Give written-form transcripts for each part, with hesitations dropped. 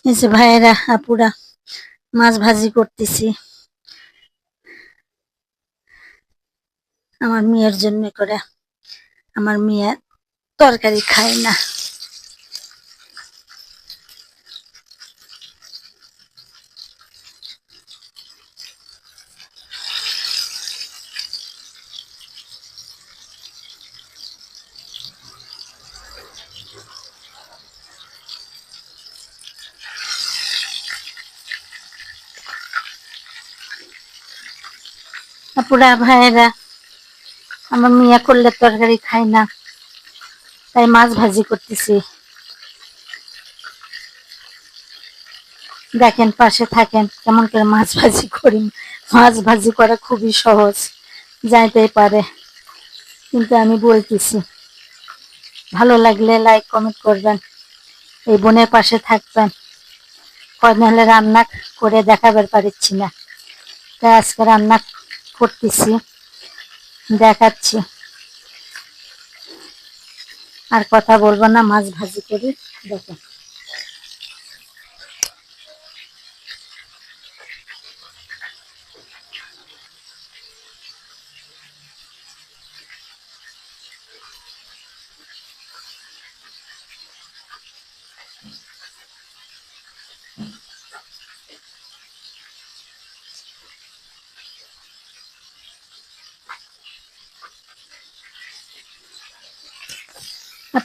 এই যে ভাইয়েরা আপুরা মাছ ভাজি করতেছি আমার মেয়ের জন্য করে। আমার মেয়ে তরকারি খায় না। আপুরা ভাইয়েরা আমার মেয়ে করলে তরকারি খায় না, তাই মাছ ভাজি করতেছি। দেখেন, পাশে থাকেন কেমন করে মাছ ভাজি করি। মাছ ভাজি করা খুবই সহজ, যাইতেই পারে, কিন্তু আমি বলতেছি। ভালো লাগলে লাইক কমেন্ট করবেন, এই বোনের পাশে থাকবেন। কদিন হলে রান্না করে দেখাবার পারছি না, তাই আজকে রান্না করতেছি, দেখাচ্ছি। আর কথা বলবো না, মাছ ভাজি করি, দেখেন।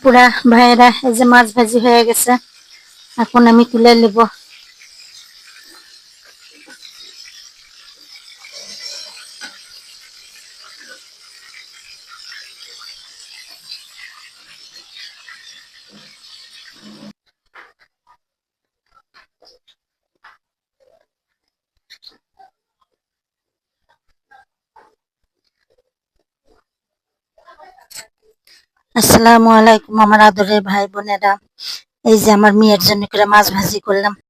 পুরা ভাইয়েরা, এই যে মাছ ভাজি হয়ে গেছে, এখন আমি তুলে নেব। আসসালামু আলাইকুম আমার আদরের ভাই বোনেরা। এই যে আমার মেয়ের জন্য করে মাছ ভাজি করলাম।